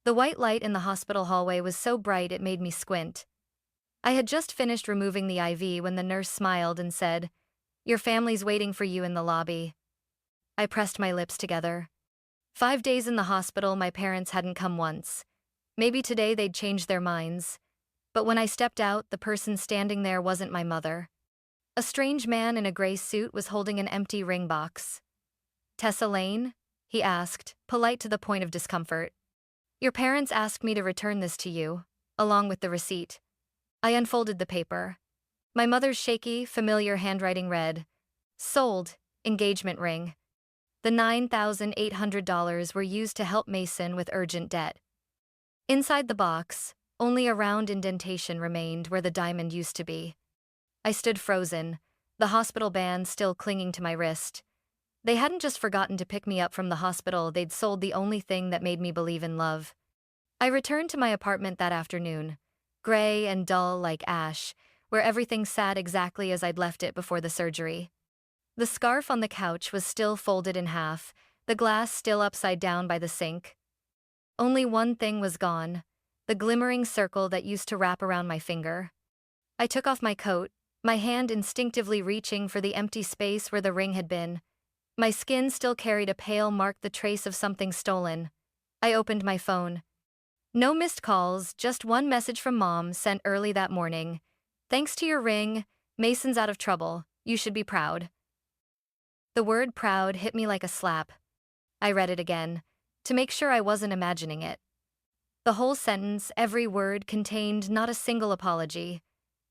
The white light in the hospital hallway was so bright it made me squint. I had just finished removing the IV when the nurse smiled and said, "Your family's waiting for you in the lobby." I pressed my lips together. 5 days in the hospital, my parents hadn't come once. Maybe today they'd change their minds. But when I stepped out, the person standing there wasn't my mother. A strange man in a gray suit was holding an empty ring box. "Tessa Lane?" he asked, polite to the point of discomfort. "Your parents asked me to return this to you, along with the receipt." I unfolded the paper. My mother's shaky, familiar handwriting read, "Sold, engagement ring." The $9,800 were used to help Mason with urgent debt. Inside the box, only a round indentation remained where the diamond used to be. I stood frozen, the hospital band still clinging to my wrist. They hadn't just forgotten to pick me up from the hospital, they'd sold the only thing that made me believe in love. I returned to my apartment that afternoon, gray and dull like ash, where everything sat exactly as I'd left it before the surgery. The scarf on the couch was still folded in half, the glass still upside down by the sink. Only one thing was gone, the glimmering circle that used to wrap around my finger. I took off my coat, my hand instinctively reaching for the empty space where the ring had been. My skin still carried a pale mark, the trace of something stolen. I opened my phone. No missed calls, just one message from Mom sent early that morning. "Thanks to your ring, Mason's out of trouble. You should be proud." The word proud hit me like a slap. I read it again, to make sure I wasn't imagining it. The whole sentence, every word, contained not a single apology.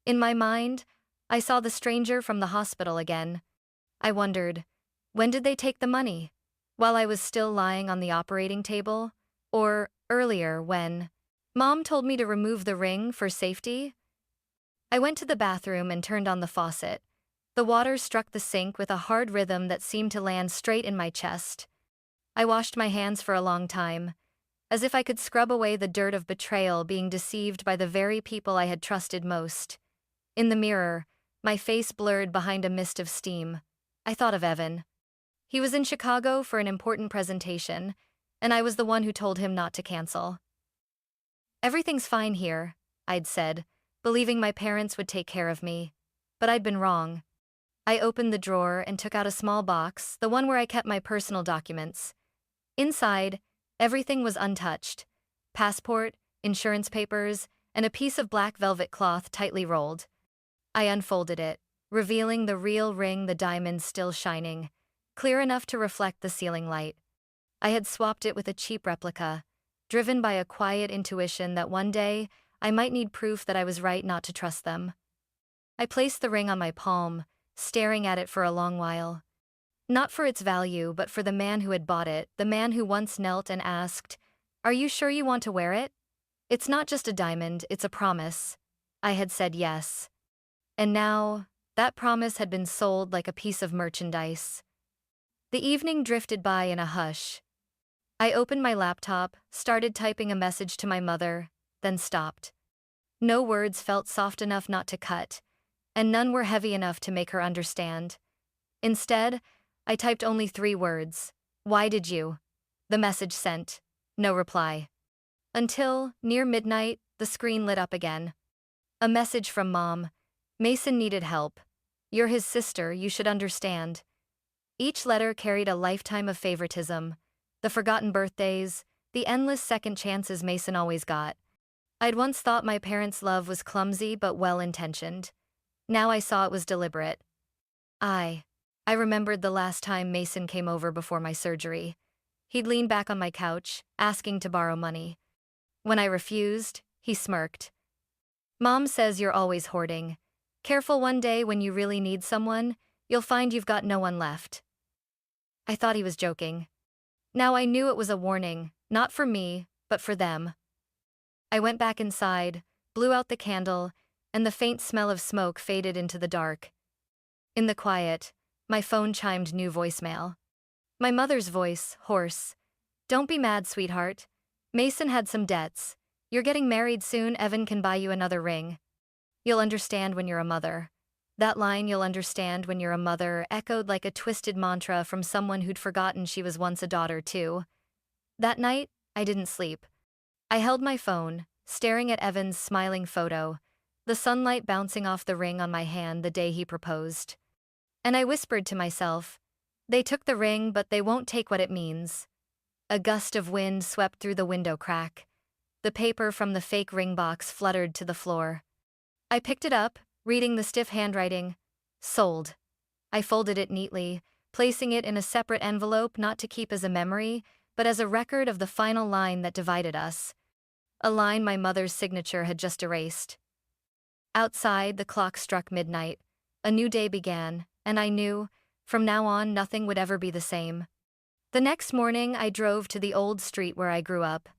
In my mind, I saw the stranger from the hospital again. I wondered, when did they take the money? While I was still lying on the operating table? Or earlier, when Mom told me to remove the ring for safety? I went to the bathroom and turned on the faucet. The water struck the sink with a hard rhythm that seemed to land straight in my chest. I washed my hands for a long time, as if I could scrub away the dirt of betrayal, being deceived by the very people I had trusted most. In the mirror, my face blurred behind a mist of steam. I thought of Evan. He was in Chicago for an important presentation, and I was the one who told him not to cancel. "Everything's fine here," I'd said, believing my parents would take care of me. But I'd been wrong. I opened the drawer and took out a small box, the one where I kept my personal documents. Inside, everything was untouched: passport, insurance papers, and a piece of black velvet cloth tightly rolled. I unfolded it, revealing the real ring, the diamond still shining, clear enough to reflect the ceiling light. I had swapped it with a cheap replica, driven by a quiet intuition that one day I might need proof that I was right not to trust them. I placed the ring on my palm, staring at it for a long while. Not for its value, but for the man who had bought it, the man who once knelt and asked, "Are you sure you want to wear it? It's not just a diamond, it's a promise." I had said yes. And now, that promise had been sold like a piece of merchandise. The evening drifted by in a hush. I opened my laptop, started typing a message to my mother, then stopped. No words felt soft enough not to cut, and none were heavy enough to make her understand. Instead, I typed only 3 words. "Why did you?" The message sent. No reply. Until, near midnight, the screen lit up again. A message from Mom. "Mason needed help. You're his sister, you should understand." Each letter carried a lifetime of favoritism. The forgotten birthdays, the endless second chances Mason always got. I'd once thought my parents' love was clumsy but well-intentioned. Now I saw it was deliberate. I remembered the last time Mason came over before my surgery. He'd lean back on my couch, asking to borrow money. When I refused, he smirked. "Mom says you're always hoarding. Careful, one day when you really need someone, you'll find you've got no one left." I thought he was joking. Now I knew it was a warning, not for me, but for them. I went back inside, blew out the candle, and the faint smell of smoke faded into the dark. In the quiet, my phone chimed new voicemail. My mother's voice, hoarse. "Don't be mad, sweetheart. Mason had some debts. You're getting married soon, Evan can buy you another ring. You'll understand when you're a mother." That line, "you'll understand when you're a mother," echoed like a twisted mantra from someone who'd forgotten she was once a daughter too. That night, I didn't sleep. I held my phone, staring at Evan's smiling photo, the sunlight bouncing off the ring on my hand the day he proposed. And I whispered to myself, they took the ring, but they won't take what it means. A gust of wind swept through the window crack. The paper from the fake ring box fluttered to the floor. I picked it up, reading the stiff handwriting. Sold. I folded it neatly, placing it in a separate envelope not to keep as a memory, but as a record of the final line that divided us. A line my mother's signature had just erased. Outside, the clock struck midnight. A new day began, and I knew, from now on, nothing would ever be the same. The next morning, I drove to the old street where I grew up.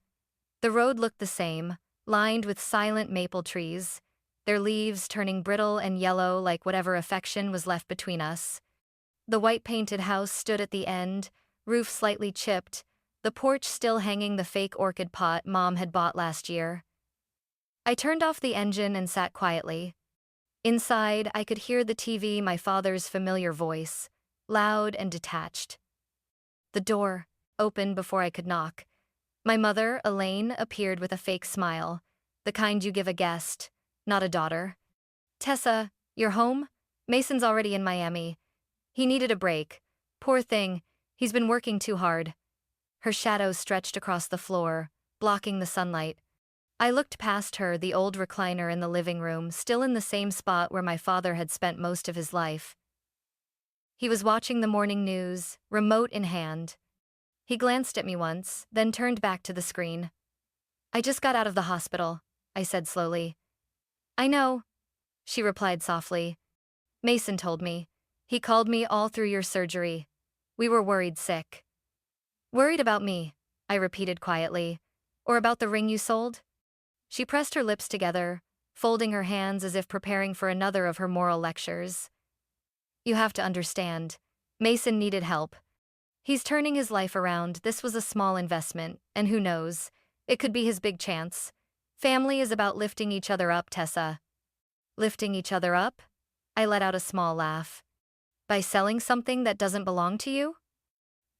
The road looked the same, lined with silent maple trees, their leaves turning brittle and yellow like whatever affection was left between us. The white-painted house stood at the end, roof slightly chipped, the porch still hanging the fake orchid pot Mom had bought last year. I turned off the engine and sat quietly. Inside, I could hear the TV, my father's familiar voice, loud and detached. The door opened before I could knock. My mother, Elaine, appeared with a fake smile, the kind you give a guest, not a daughter. Tessa, you're home? Mason's already in Miami. He needed a break. Poor thing, he's been working too hard. Her shadow stretched across the floor, blocking the sunlight. I looked past her, the old recliner in the living room, still in the same spot where my father had spent most of his life. He was watching the morning news, remote in hand. He glanced at me once, then turned back to the screen. I just got out of the hospital, I said slowly. I know, she replied softly. Mason told me. He called me all through your surgery. We were worried sick. Worried about me, I repeated quietly. Or about the ring you sold? She pressed her lips together, folding her hands as if preparing for another of her moral lectures. You have to understand. Mason needed help. He's turning his life around. This was a small investment, and who knows, it could be his big chance. Family is about lifting each other up, Tessa. Lifting each other up? I let out a small laugh. By selling something that doesn't belong to you?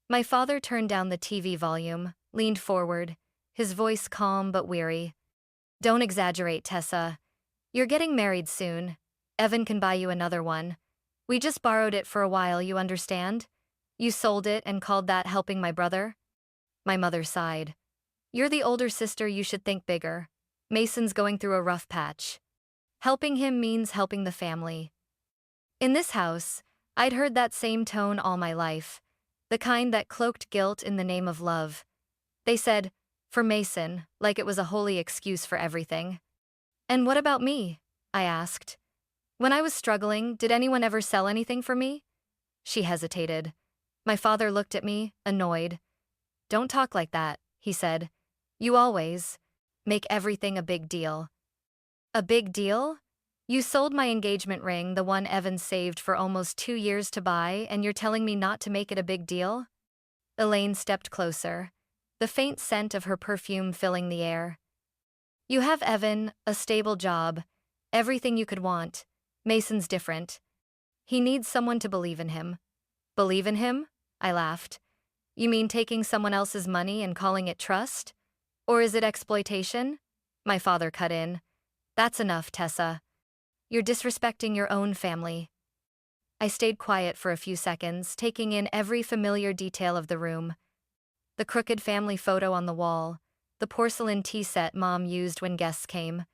My father turned down the TV volume, leaned forward, his voice calm but weary. Don't exaggerate, Tessa. You're getting married soon. Evan can buy you another one. We just borrowed it for a while, you understand? You sold it and called that helping my brother? My mother sighed. You're the older sister, you should think bigger. Mason's going through a rough patch. Helping him means helping the family. In this house, I'd heard that same tone all my life, the kind that cloaked guilt in the name of love. They said, for Mason, like it was a holy excuse for everything. And what about me? I asked. When I was struggling, did anyone ever sell anything for me? She hesitated. My father looked at me, annoyed. Don't talk like that, he said. You always make everything a big deal. A big deal? You sold my engagement ring, the one Evan saved for almost 2 years to buy, and you're telling me not to make it a big deal? Elaine stepped closer, the faint scent of her perfume filling the air. You have Evan, a stable job, everything you could want. Mason's different. He needs someone to believe in him. Believe in him? I laughed. You mean taking someone else's money and calling it trust? Or is it exploitation? My father cut in. That's enough, Tessa. You're disrespecting your own family. I stayed quiet for a few seconds, taking in every familiar detail of the room. The crooked family photo on the wall, the porcelain tea set Mom used when guests came,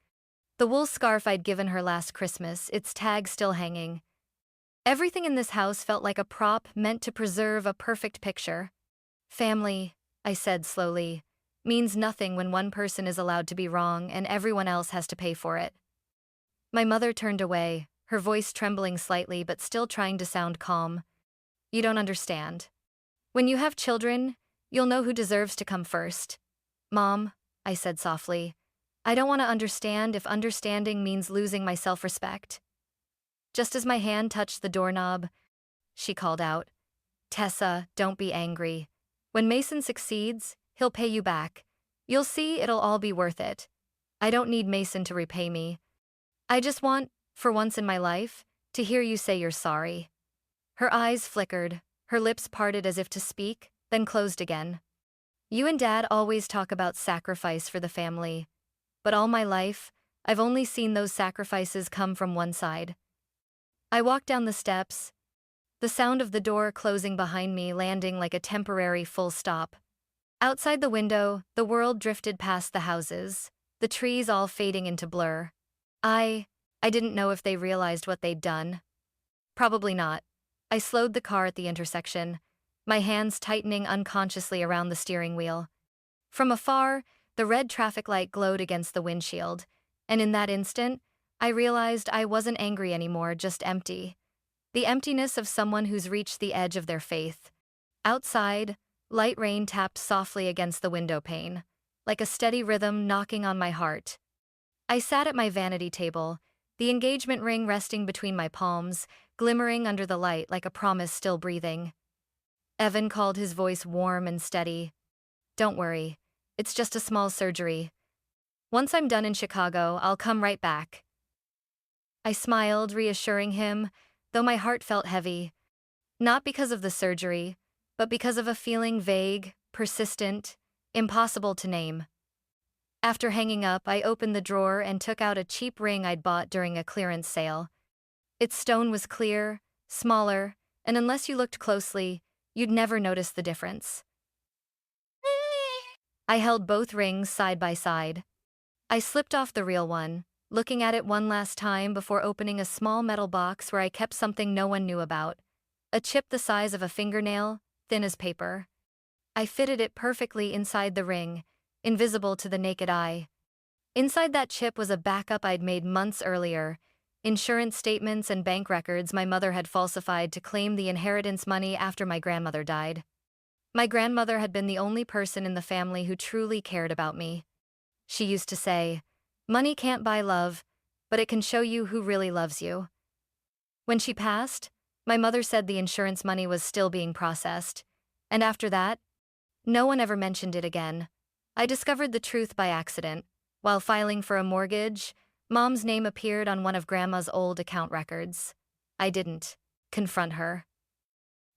the wool scarf I'd given her last Christmas, its tag still hanging. Everything in this house felt like a prop meant to preserve a perfect picture. Family, I said slowly, means nothing when one person is allowed to be wrong and everyone else has to pay for it. My mother turned away, her voice trembling slightly but still trying to sound calm. You don't understand. When you have children, you'll know who deserves to come first. Mom, I said softly, I don't want to understand if understanding means losing my self-respect. Just as my hand touched the doorknob, she called out, Tessa, don't be angry. When Mason succeeds, he'll pay you back. You'll see it'll all be worth it. I don't need Mason to repay me. I just want, for once in my life, to hear you say you're sorry. Her eyes flickered, her lips parted as if to speak, then closed again. You and Dad always talk about sacrifice for the family, but all my life, I've only seen those sacrifices come from one side. I walked down the steps, the sound of the door closing behind me landing like a temporary full stop. Outside the window, the world drifted past the houses, the trees all fading into blur. I didn't know if they realized what they'd done. Probably not. I slowed the car at the intersection, my hands tightening unconsciously around the steering wheel. From afar, the red traffic light glowed against the windshield, and in that instant, I realized I wasn't angry anymore, just empty. The emptiness of someone who's reached the edge of their faith. Outside, light rain tapped softly against the window pane, like a steady rhythm knocking on my heart. I sat at my vanity table, the engagement ring resting between my palms, glimmering under the light like a promise still breathing. Evan called, his voice warm and steady. "Don't worry, it's just a small surgery. Once I'm done in Chicago, I'll come right back." I smiled, reassuring him, though my heart felt heavy. Not because of the surgery, but because of a feeling vague, persistent, impossible to name. After hanging up, I opened the drawer and took out a cheap ring I'd bought during a clearance sale. Its stone was clear, smaller, and unless you looked closely, you'd never notice the difference. I held both rings side by side. I slipped off the real one, looking at it one last time before opening a small metal box where I kept something no one knew about. A chip the size of a fingernail, thin as paper. I fitted it perfectly inside the ring, invisible to the naked eye. Inside that chip was a backup I'd made months earlier, insurance statements and bank records my mother had falsified to claim the inheritance money after my grandmother died. My grandmother had been the only person in the family who truly cared about me. She used to say, "Money can't buy love, but it can show you who really loves you." When she passed, my mother said the insurance money was still being processed, and after that, no one ever mentioned it again. I discovered the truth by accident. While filing for a mortgage, Mom's name appeared on one of Grandma's old account records. I didn't confront her.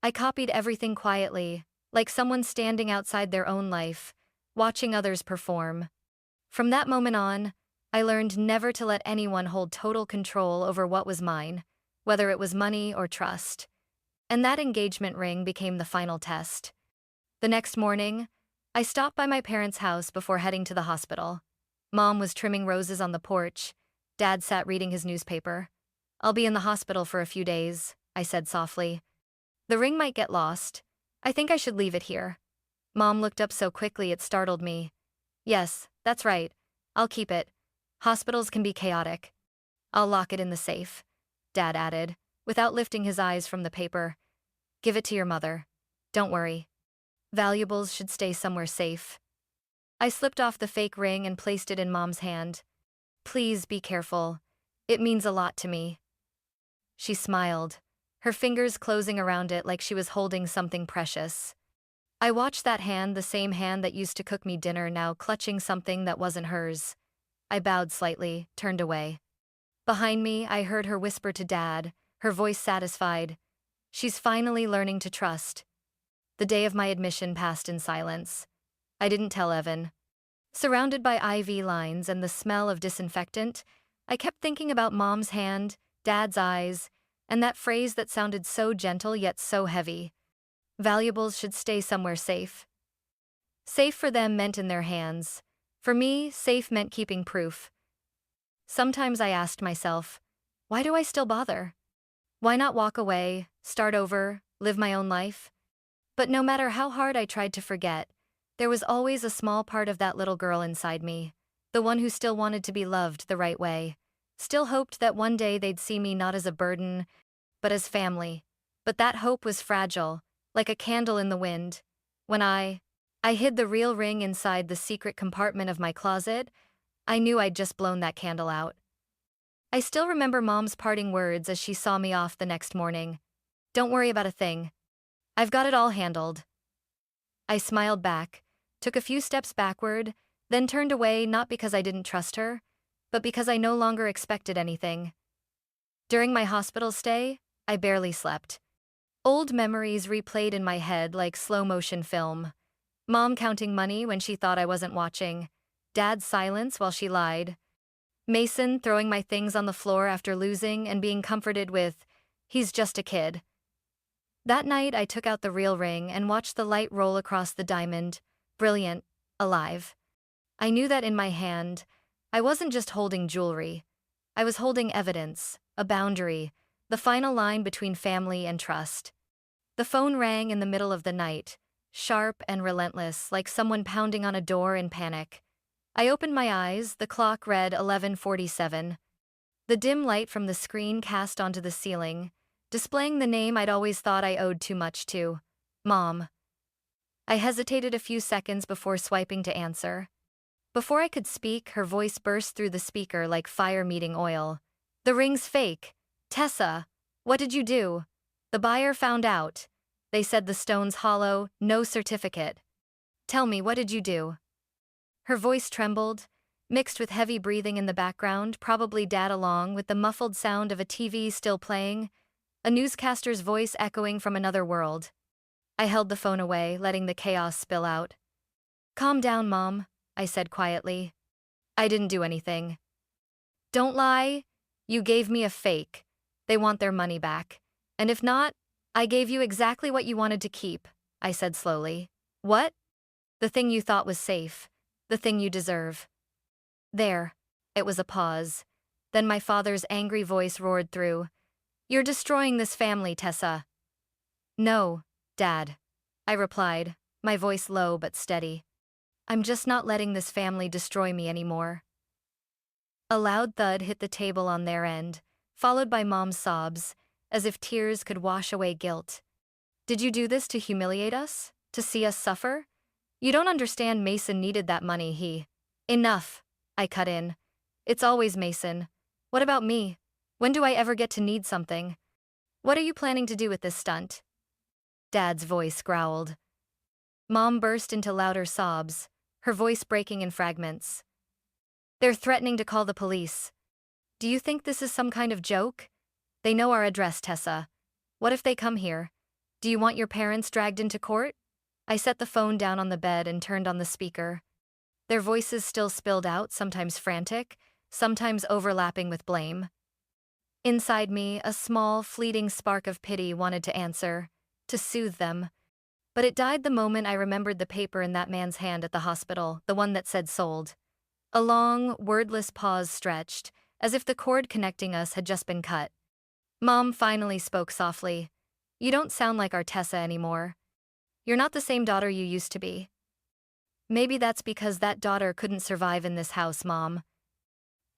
I copied everything quietly, like someone standing outside their own life, watching others perform. From that moment on, I learned never to let anyone hold total control over what was mine, whether it was money or trust. And that engagement ring became the final test. The next morning, I stopped by my parents' house before heading to the hospital. Mom was trimming roses on the porch. Dad sat reading his newspaper. "I'll be in the hospital for a few days," I said softly. "The ring might get lost. I think I should leave it here." Mom looked up so quickly it startled me. "Yes, that's right. I'll keep it. Hospitals can be chaotic." "I'll lock it in the safe," Dad added, without lifting his eyes from the paper. "Give it to your mother. Don't worry. Valuables should stay somewhere safe." I slipped off the fake ring and placed it in Mom's hand. "Please be careful. It means a lot to me." She smiled, her fingers closing around it like she was holding something precious. I watched that hand, the same hand that used to cook me dinner, now clutching something that wasn't hers. I bowed slightly, turned away. Behind me, I heard her whisper to Dad, her voice satisfied. "She's finally learning to trust." The day of my admission passed in silence. I didn't tell Evan. Surrounded by IV lines and the smell of disinfectant, I kept thinking about Mom's hand, Dad's eyes, and that phrase that sounded so gentle yet so heavy. Valuables should stay somewhere safe. Safe for them meant in their hands. For me, safe meant keeping proof. Sometimes I asked myself, why do I still bother? Why not walk away, start over, live my own life? But no matter how hard I tried to forget, there was always a small part of that little girl inside me, the one who still wanted to be loved the right way, still hoped that one day they'd see me not as a burden, but as family. But that hope was fragile, like a candle in the wind. When I hid the real ring inside the secret compartment of my closet, I knew I'd just blown that candle out. I still remember Mom's parting words as she saw me off the next morning. "Don't worry about a thing. I've got it all handled." I smiled back, took a few steps backward, then turned away, not because I didn't trust her, but because I no longer expected anything. During my hospital stay, I barely slept. Old memories replayed in my head like slow-motion film. Mom counting money when she thought I wasn't watching. Dad's silence while she lied. Mason throwing my things on the floor after losing and being comforted with, "He's just a kid." That night, I took out the real ring and watched the light roll across the diamond. Brilliant, alive. I knew that in my hand, I wasn't just holding jewelry. I was holding evidence, a boundary, the final line between family and trust. The phone rang in the middle of the night, sharp and relentless, like someone pounding on a door in panic. I opened my eyes, the clock read 11:47. The dim light from the screen cast onto the ceiling, displaying the name I'd always thought I owed too much to. Mom. I hesitated a few seconds before swiping to answer. Before I could speak, her voice burst through the speaker like fire meeting oil. "The ring's fake. Tessa, what did you do? The buyer found out. They said the stone's hollow, no certificate. Tell me, what did you do?" Her voice trembled, mixed with heavy breathing in the background, probably Dad along with the muffled sound of a TV still playing, a newscaster's voice echoing from another world. I held the phone away, letting the chaos spill out. "Calm down, Mom," I said quietly. "I didn't do anything." "Don't lie. You gave me a fake. They want their money back. And if not, I gave you exactly what you wanted to keep," I said slowly. "What?" "The thing you thought was safe. The thing you deserve." There. It was a pause. Then my father's angry voice roared through. "You're destroying this family, Tessa." "No, Dad," I replied, my voice low but steady. "I'm just not letting this family destroy me anymore." A loud thud hit the table on their end, followed by Mom's sobs, as if tears could wash away guilt. "Did you do this to humiliate us? To see us suffer? You don't understand. Mason needed that money. Enough," I cut in. "It's always Mason. What about me? When do I ever get to need something? What are you planning to do with this stunt?" Dad's voice growled. Mom burst into louder sobs, her voice breaking in fragments. "They're threatening to call the police. Do you think this is some kind of joke? They know our address, Tessa. What if they come here? Do you want your parents dragged into court?" I set the phone down on the bed and turned on the speaker. Their voices still spilled out, sometimes frantic, sometimes overlapping with blame. Inside me, a small, fleeting spark of pity wanted to answer, to soothe them. But it died the moment I remembered the paper in that man's hand at the hospital, the one that said sold. A long, wordless pause stretched, as if the cord connecting us had just been cut. Mom finally spoke softly. "You don't sound like our Tessa anymore. You're not the same daughter you used to be." "Maybe that's because that daughter couldn't survive in this house, Mom."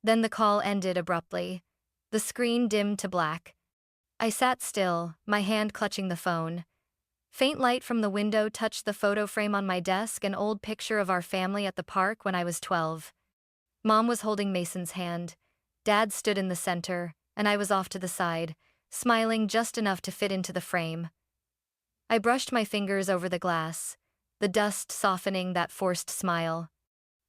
Then the call ended abruptly. The screen dimmed to black. I sat still, my hand clutching the phone. Faint light from the window touched the photo frame on my desk, an old picture of our family at the park when I was 12. Mom was holding Mason's hand. Dad stood in the center, and I was off to the side, smiling just enough to fit into the frame. I brushed my fingers over the glass, the dust softening that forced smile.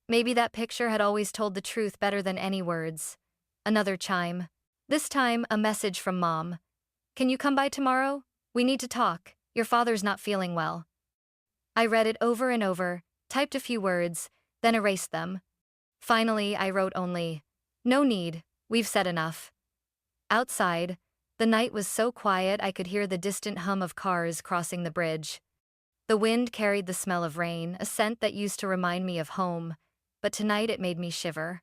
Maybe that picture had always told the truth better than any words. Another chime. This time, a message from Mom. "Can you come by tomorrow? We need to talk. Your father's not feeling well." I read it over and over, typed a few words, then erased them. Finally, I wrote only, "No need, we've said enough." Outside, the night was so quiet I could hear the distant hum of cars crossing the bridge. The wind carried the smell of rain, a scent that used to remind me of home, but tonight it made me shiver.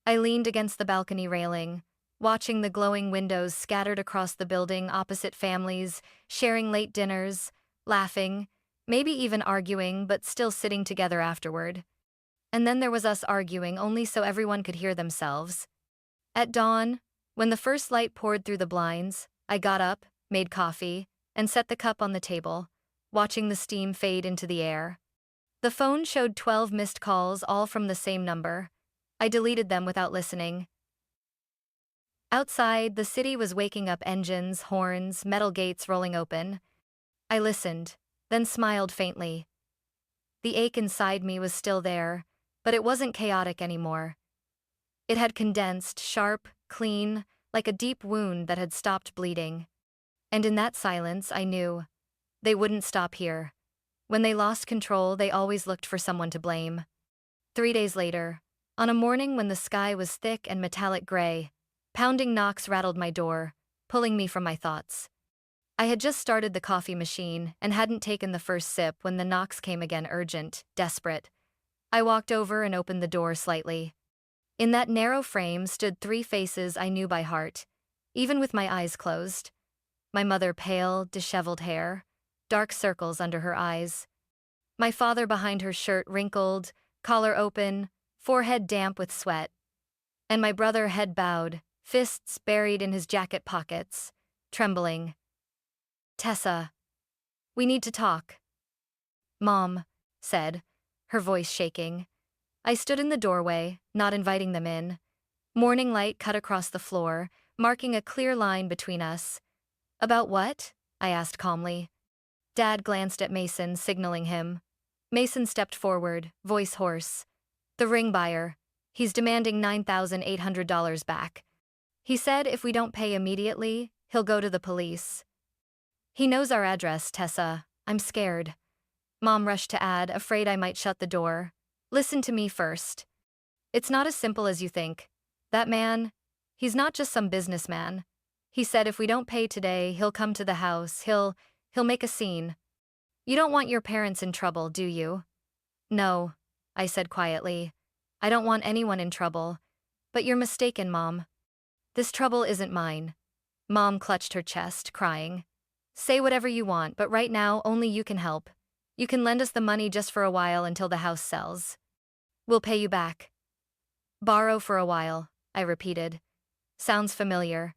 I leaned against the balcony railing, watching the glowing windows scattered across the building, opposite families, sharing late dinners, laughing, maybe even arguing, but still sitting together afterward. And then there was us arguing only so everyone could hear themselves. At dawn, when the first light poured through the blinds, I got up, made coffee, and set the cup on the table, watching the steam fade into the air. The phone showed 12 missed calls, all from the same number. I deleted them without listening. Outside, the city was waking up, engines, horns, metal gates rolling open. I listened, then smiled faintly. The ache inside me was still there, but it wasn't chaotic anymore. It had condensed, sharp, clean, like a deep wound that had stopped bleeding. And in that silence, I knew they wouldn't stop here. When they lost control, they always looked for someone to blame. 3 days later, on a morning when the sky was thick and metallic gray, pounding knocks rattled my door, pulling me from my thoughts. I had just started the coffee machine and hadn't taken the first sip when the knocks came again, urgent, desperate. I walked over and opened the door slightly. In that narrow frame stood 3 faces I knew by heart, even with my eyes closed. My mother, pale, disheveled hair, dark circles under her eyes. My father behind her shirt wrinkled, collar open, forehead damp with sweat. And my brother, head bowed, fists buried in his jacket pockets, trembling. "Tessa, we need to talk," Mom said, her voice shaking. I stood in the doorway, not inviting them in. Morning light cut across the floor, marking a clear line between us. "About what?" I asked calmly. Dad glanced at Mason, signaling him. Mason stepped forward, voice hoarse. "The ring buyer. He's demanding $9,800 back. He said if we don't pay immediately, he'll go to the police. He knows our address, Tessa. I'm scared." Mom rushed to add, afraid I might shut the door. "Listen to me first. It's not as simple as you think. That man, he's not just some businessman. He said if we don't pay today, he'll come to the house, he'll make a scene. You don't want your parents in trouble, do you?" "No," I said quietly. "I don't want anyone in trouble. But you're mistaken, Mom. This trouble isn't mine." Mom clutched her chest, crying. "Say whatever you want, but right now only you can help. You can lend us the money just for a while until the house sells. We'll pay you back." "Borrow for a while," I repeated. Sounds familiar.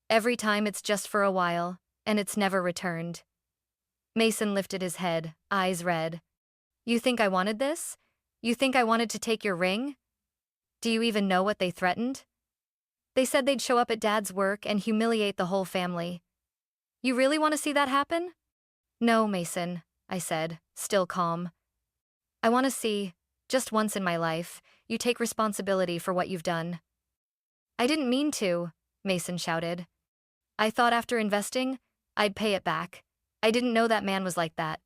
Every time it's just for a while, and it's never returned. Mason lifted his head, eyes red. "You think I wanted this? You think I wanted to take your ring? Do you even know what they threatened? They said they'd show up at Dad's work and humiliate the whole family. You really want to see that happen?" "No, Mason," I said, still calm. "I want to see, just once in my life, you take responsibility for what you've done." "I didn't mean to," Mason shouted. "I thought after investing, I'd pay it back. I didn't know that man was like that."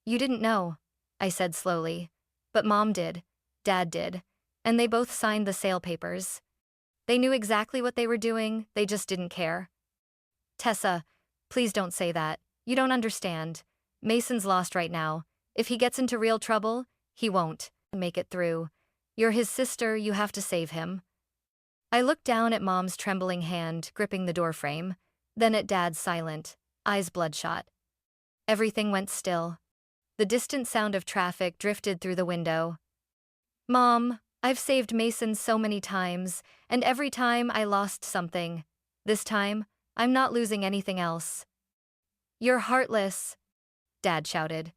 "You didn't know," I said slowly. "But Mom did, Dad did, and they both signed the sale papers. They knew exactly what they were doing, they just didn't care." "Tessa, please don't say that. You don't understand. Mason's lost right now. If he gets into real trouble, he won't make it through. You're his sister, you have to save him." I looked down at Mom's trembling hand gripping the doorframe, then at Dad's silent, eyes bloodshot. Everything went still. The distant sound of traffic drifted through the window. "Mom, I've saved Mason so many times, and every time I lost something. This time, I'm not losing anything else." "You're heartless," Dad shouted.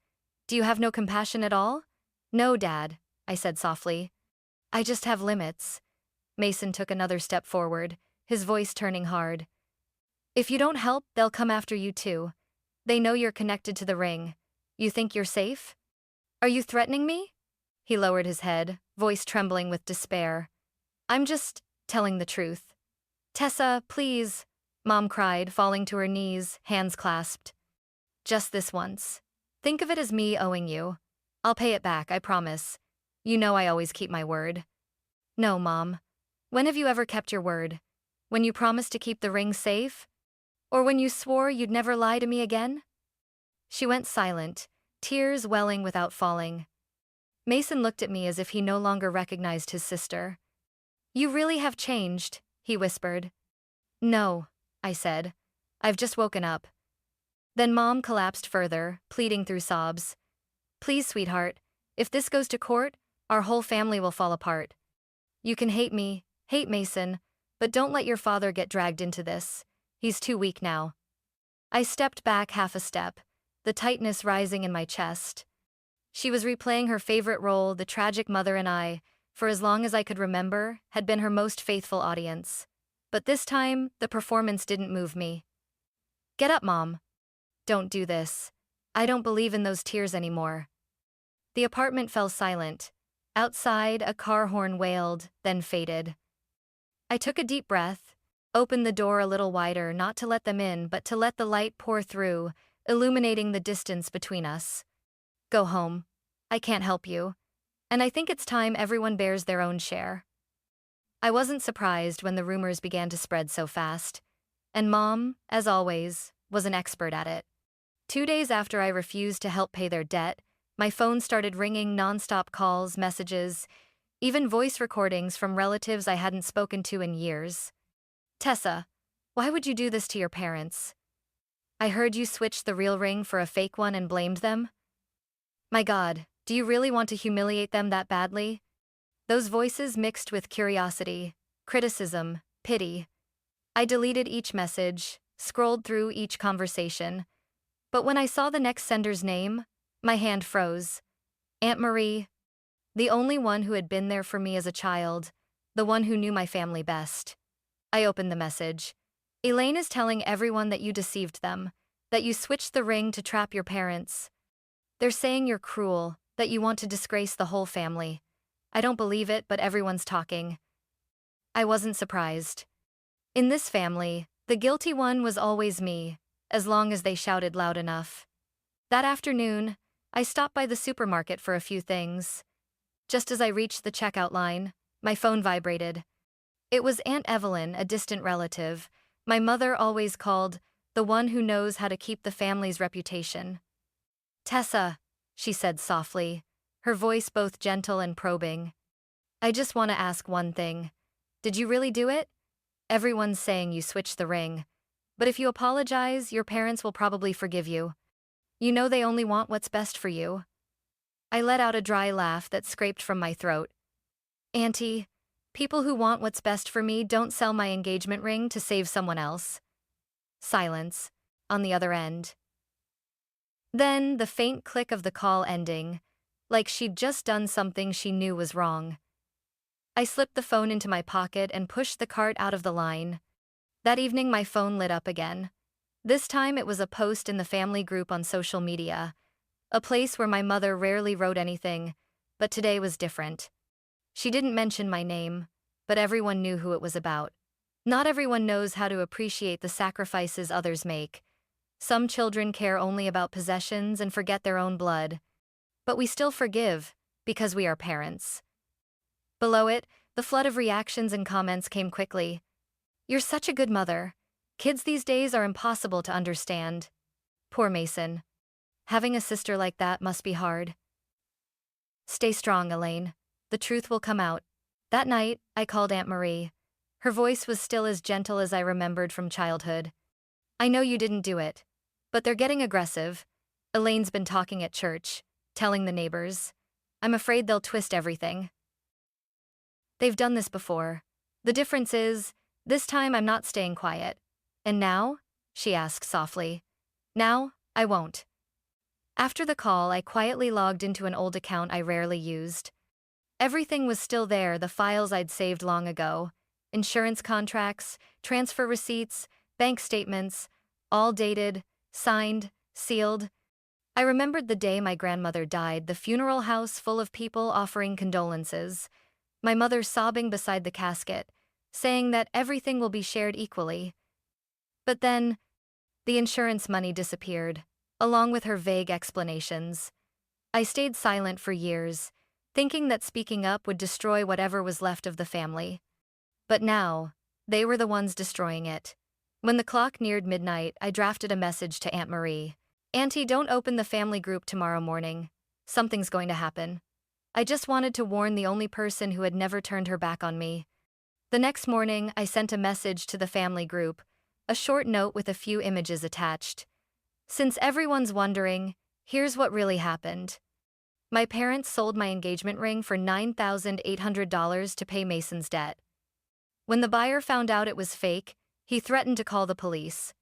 "Do you have no compassion at all?" "No, Dad," I said softly. "I just have limits." Mason took another step forward, his voice turning hard. "If you don't help, they'll come after you too. They know you're connected to the ring. You think you're safe? Are you threatening me?" He lowered his head, voice trembling with despair. "I'm just telling the truth." "Tessa, please," Mom cried, falling to her knees, hands clasped. "Just this once. Think of it as me owing you. I'll pay it back, I promise. You know I always keep my word." "No, Mom. When have you ever kept your word? When you promised to keep the ring safe? Or when you swore you'd never lie to me again?" She went silent, tears welling without falling. Mason looked at me as if he no longer recognized his sister. "You really have changed," he whispered. "No," I said. "I've just woken up." Then Mom collapsed further, pleading through sobs. "Please, sweetheart, if this goes to court, our whole family will fall apart. You can hate me, hate Mason, but don't let your father get dragged into this. He's too weak now." I stepped back half a step, the tightness rising in my chest. She was replaying her favorite role, the tragic mother, and I, for as long as I could remember, had been her most faithful audience. But this time, the performance didn't move me. "Get up, Mom. Don't do this. I don't believe in those tears anymore." The apartment fell silent. Outside, a car horn wailed, then faded. I took a deep breath, opened the door a little wider, not to let them in but to let the light pour through, illuminating the distance between us. Go home. I can't help you. And I think it's time everyone bears their own share. I wasn't surprised when the rumors began to spread so fast. And Mom, as always, was an expert at it. 2 days after I refused to help pay their debt, my phone started ringing nonstop calls, messages, even voice recordings from relatives I hadn't spoken to in years. Tessa, why would you do this to your parents? I heard you switched the real ring for a fake one and blamed them. My God, do you really want to humiliate them that badly? Those voices mixed with curiosity, criticism, pity. I deleted each message, scrolled through each conversation. But when I saw the next sender's name, my hand froze. Aunt Marie, the only one who had been there for me as a child, the one who knew my family best. I opened the message. Elaine is telling everyone that you deceived them, that you switched the ring to trap your parents. They're saying you're cruel, that you want to disgrace the whole family. I don't believe it, but everyone's talking. I wasn't surprised. In this family, the guilty one was always me, as long as they shouted loud enough. That afternoon, I stopped by the supermarket for a few things. Just as I reached the checkout line, my phone vibrated. It was Aunt Evelyn, a distant relative, my mother always called the one who knows how to keep the family's reputation. Tessa, she said softly, her voice both gentle and probing. I just want to ask one thing. Did you really do it? Everyone's saying you switched the ring. But if you apologize, your parents will probably forgive you. You know they only want what's best for you. I let out a dry laugh that scraped from my throat. Auntie, people who want what's best for me don't sell my engagement ring to save someone else. Silence, on the other end. Then the faint click of the call ending, like she'd just done something she knew was wrong. I slipped the phone into my pocket and pushed the cart out of the line. That evening my phone lit up again. This time it was a post in the family group on social media, a place where my mother rarely wrote anything, but today was different. She didn't mention my name, but everyone knew who it was about. Not everyone knows how to appreciate the sacrifices others make. Some children care only about possessions and forget their own blood. But we still forgive, because we are parents. Below it, the flood of reactions and comments came quickly. You're such a good mother. Kids these days are impossible to understand. Poor Mason. Having a sister like that must be hard. Stay strong, Elaine. The truth will come out. That night, I called Aunt Marie. Her voice was still as gentle as I remembered from childhood. I know you didn't do it, but they're getting aggressive. Elaine's been talking at church, telling the neighbors. I'm afraid they'll twist everything. They've done this before. The difference is, this time I'm not staying quiet. And now? She asked softly. Now, I won't. After the call, I quietly logged into an old account I rarely used. Everything was still there, the files I'd saved long ago. Insurance contracts, transfer receipts, bank statements, all dated, signed, sealed. I remembered the day my grandmother died, the funeral house full of people offering condolences, my mother sobbing beside the casket, saying that everything will be shared equally. But then, the insurance money disappeared, along with her vague explanations. I stayed silent for years, thinking that speaking up would destroy whatever was left of the family. But now, they were the ones destroying it. When the clock neared midnight, I drafted a message to Aunt Marie. Auntie, don't open the family group tomorrow morning. Something's going to happen. I just wanted to warn the only person who had never turned her back on me. The next morning, I sent a message to the family group, a short note with a few images attached. Since everyone's wondering, here's what really happened. My parents sold my engagement ring for $9,800 to pay Mason's debt. When the buyer found out it was fake, he threatened to call the police.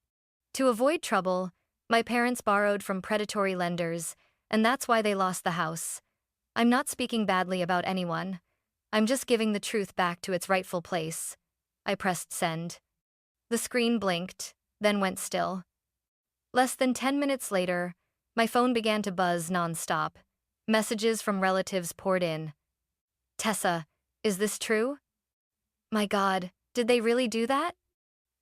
To avoid trouble, my parents borrowed from predatory lenders, and that's why they lost the house. I'm not speaking badly about anyone. I'm just giving the truth back to its rightful place. I pressed send. The screen blinked, then went still. Less than 10 minutes later, my phone began to buzz nonstop. Messages from relatives poured in. Tessa, is this true? My God, did they really do that?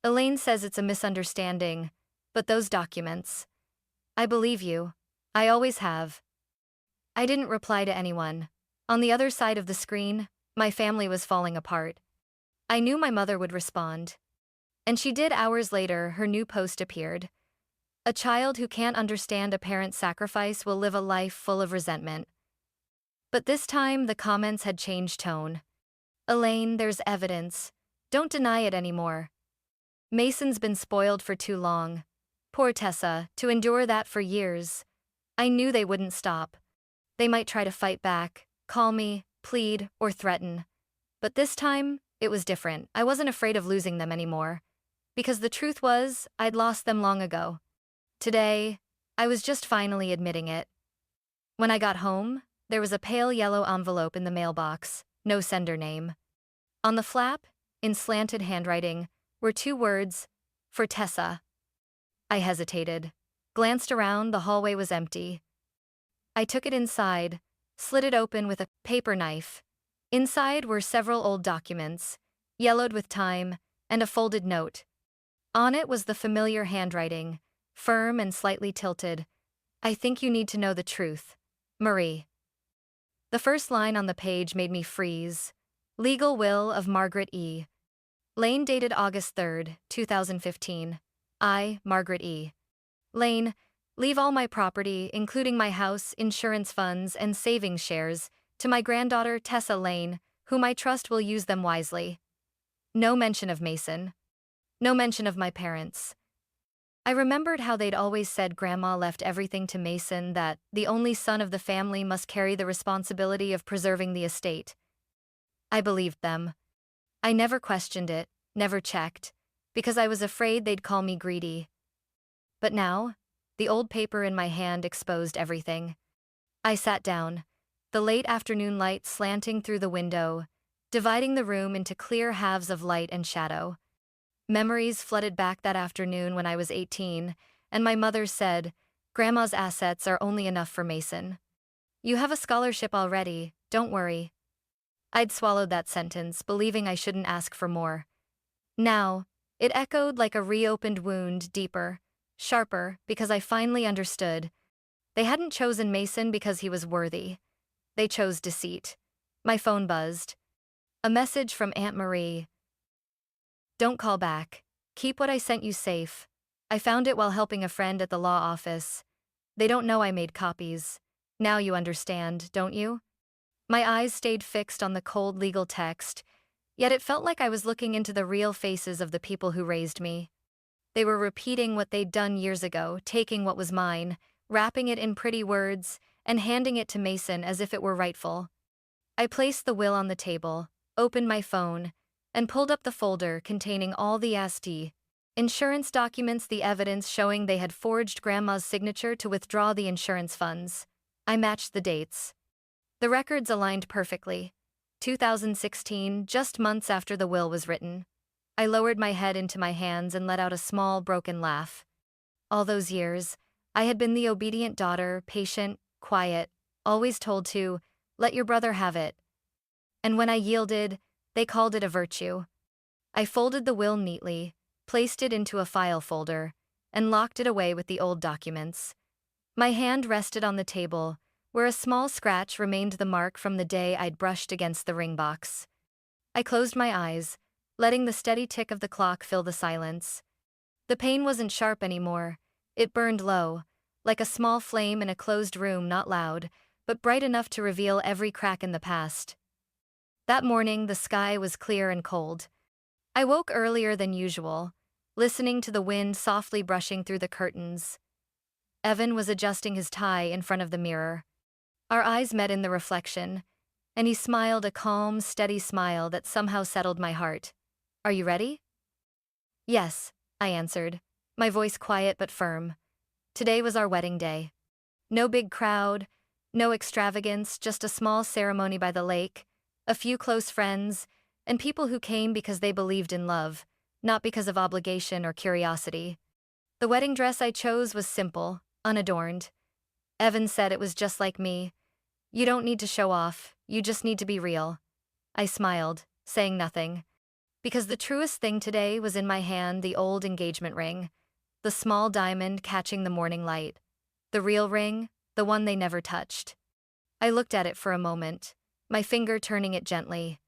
Elaine says it's a misunderstanding, but those documents. I believe you. I always have. I didn't reply to anyone. On the other side of the screen, my family was falling apart. I knew my mother would respond. And she did. Hours later, her new post appeared. A child who can't understand a parent's sacrifice will live a life full of resentment. But this time, the comments had changed tone. Elaine, there's evidence. Don't deny it anymore. Mason's been spoiled for too long. Poor Tessa, to endure that for years. I knew they wouldn't stop. They might try to fight back, call me, plead, or threaten. But this time, it was different. I wasn't afraid of losing them anymore. Because the truth was, I'd lost them long ago. Today, I was just finally admitting it. When I got home, there was a pale yellow envelope in the mailbox, no sender name. On the flap, in slanted handwriting, were 2 words, for Tessa. I hesitated, glanced around. The hallway was empty. I took it inside, slit it open with a paper knife. Inside were several old documents, yellowed with time, and a folded note. On it was the familiar handwriting, firm and slightly tilted. I think you need to know the truth. Marie. The first line on the page made me freeze. Legal will of Margaret E. Lane, dated August 3, 2015. I, Margaret E. Lane, leave all my property, including my house, insurance funds, and savings shares, to my granddaughter Tessa Lane, whom I trust will use them wisely. No mention of Mason. No mention of my parents. I remembered how they'd always said Grandma left everything to Mason, that the only son of the family must carry the responsibility of preserving the estate. I believed them. I never questioned it, never checked, because I was afraid they'd call me greedy. But now, the old paper in my hand exposed everything. I sat down, the late afternoon light slanting through the window, dividing the room into clear halves of light and shadow. Memories flooded back that afternoon when I was 18, and my mother said, "Grandma's assets are only enough for Mason. You have a scholarship already, don't worry." I'd swallowed that sentence, believing I shouldn't ask for more. Now, it echoed like a reopened wound, deeper, sharper, because I finally understood. They hadn't chosen Mason because he was worthy. They chose deceit. My phone buzzed. A message from Aunt Marie. "Don't call back. Keep what I sent you safe. I found it while helping a friend at the law office. They don't know I made copies. Now you understand, don't you?" My eyes stayed fixed on the cold legal text, yet it felt like I was looking into the real faces of the people who raised me. They were repeating what they'd done years ago, taking what was mine, wrapping it in pretty words, and handing it to Mason as if it were rightful. I placed the will on the table, opened my phone, and pulled up the folder containing all the ASD insurance documents, the evidence showing they had forged Grandma's signature to withdraw the insurance funds. I matched the dates. The records aligned perfectly. 2016, just months after the will was written. I lowered my head into my hands and let out a small, broken laugh. All those years, I had been the obedient daughter, patient, quiet, always told to, "Let your brother have it." And when I yielded, they called it a virtue. I folded the will neatly, placed it into a file folder, and locked it away with the old documents. My hand rested on the table, where a small scratch remained, the mark from the day I'd brushed against the ring box. I closed my eyes, letting the steady tick of the clock fill the silence. The pain wasn't sharp anymore. It burned low, like a small flame in a closed room, not loud, but bright enough to reveal every crack in the past. That morning, the sky was clear and cold. I woke earlier than usual, listening to the wind softly brushing through the curtains. Evan was adjusting his tie in front of the mirror. Our eyes met in the reflection, and he smiled, a calm, steady smile that somehow settled my heart. "Are you ready?" "Yes," I answered, my voice quiet but firm. Today was our wedding day. No big crowd, no extravagance, just a small ceremony by the lake, a few close friends, and people who came because they believed in love, not because of obligation or curiosity. The wedding dress I chose was simple, unadorned. Evan said it was just like me. "You don't need to show off, you just need to be real." I smiled, saying nothing. Because the truest thing today was in my hand, the old engagement ring, the small diamond catching the morning light. The real ring, the one they never touched. I looked at it for a moment, my finger turning it gently.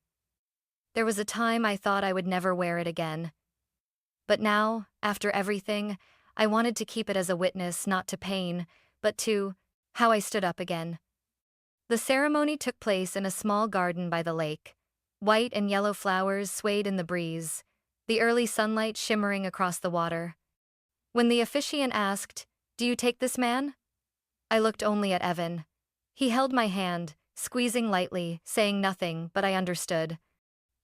There was a time I thought I would never wear it again. But now, after everything, I wanted to keep it as a witness not to pain, but to how I stood up again. The ceremony took place in a small garden by the lake. White and yellow flowers swayed in the breeze, the early sunlight shimmering across the water. When the officiant asked, "Do you take this man?" I looked only at Evan. He held my hand, squeezing lightly, saying nothing, but I understood.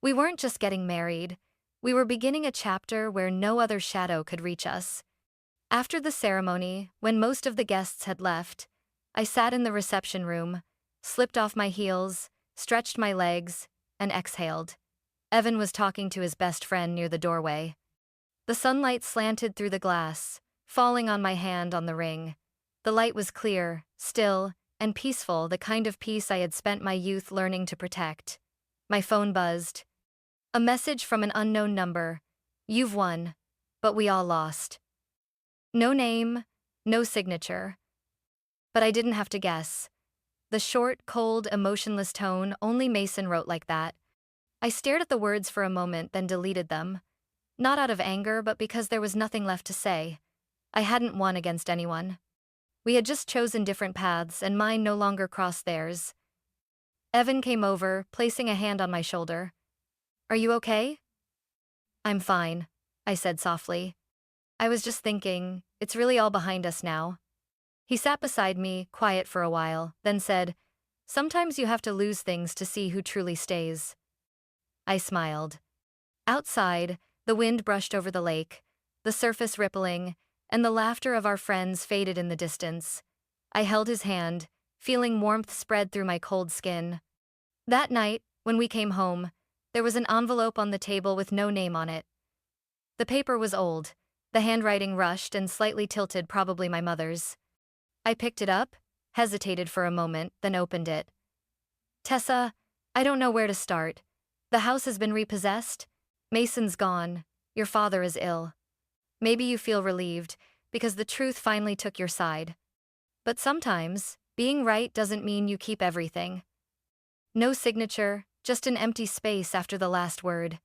We weren't just getting married. We were beginning a chapter where no other shadow could reach us. After the ceremony, when most of the guests had left, I sat in the reception room, slipped off my heels, stretched my legs, and exhaled. Evan was talking to his best friend near the doorway. The sunlight slanted through the glass, falling on my hand on the ring. The light was clear, still, and peaceful, the kind of peace I had spent my youth learning to protect. My phone buzzed. A message from an unknown number. "You've won, but we all lost." No name, no signature. But I didn't have to guess. The short, cold, emotionless tone, only Mason wrote like that. I stared at the words for a moment, then deleted them. Not out of anger, but because there was nothing left to say. I hadn't won against anyone. We had just chosen different paths, and mine no longer crossed theirs. Evan came over, placing a hand on my shoulder. "Are you okay?" "I'm fine," I said softly. "I was just thinking, it's really all behind us now." He sat beside me, quiet for a while, then said, "Sometimes you have to lose things to see who truly stays." I smiled. Outside, the wind brushed over the lake, the surface rippling, and the laughter of our friends faded in the distance. I held his hand, feeling warmth spread through my cold skin. That night, when we came home, there was an envelope on the table with no name on it. The paper was old, the handwriting rushed and slightly tilted, probably my mother's. I picked it up, hesitated for a moment, then opened it. "Tessa, I don't know where to start. The house has been repossessed. Mason's gone. Your father is ill. Maybe you feel relieved, because the truth finally took your side. But sometimes, being right doesn't mean you keep everything." No signature, just an empty space after the last word.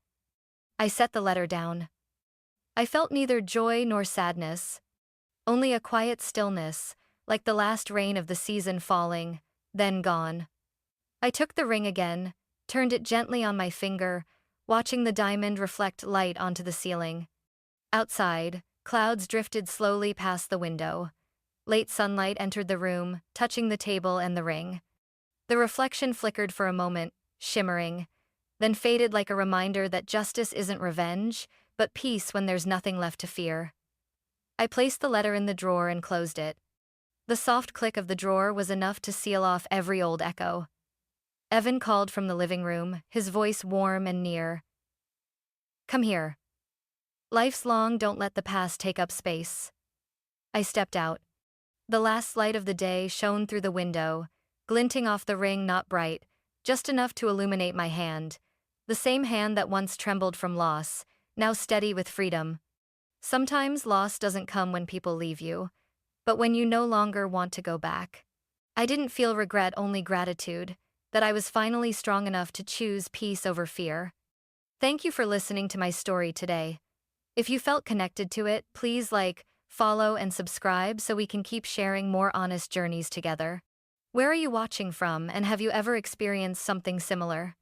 I set the letter down. I felt neither joy nor sadness, only a quiet stillness, like the last rain of the season falling, then gone. I took the ring again, turned it gently on my finger, watching the diamond reflect light onto the ceiling. Outside, clouds drifted slowly past the window. Late sunlight entered the room, touching the table and the ring. The reflection flickered for a moment, shimmering, then faded like a reminder that justice isn't revenge, but peace when there's nothing left to fear. I placed the letter in the drawer and closed it. The soft click of the drawer was enough to seal off every old echo. Evan called from the living room, his voice warm and near. "Come here. Life's long, don't let the past take up space." I stepped out. The last light of the day shone through the window, glinting off the ring, not bright, just enough to illuminate my hand. The same hand that once trembled from loss, now steady with freedom. Sometimes loss doesn't come when people leave you, but when you no longer want to go back. I didn't feel regret, only gratitude, that I was finally strong enough to choose peace over fear. Thank you for listening to my story today. If you felt connected to it, please like, follow, and subscribe so we can keep sharing more honest journeys together. Where are you watching from, and have you ever experienced something similar?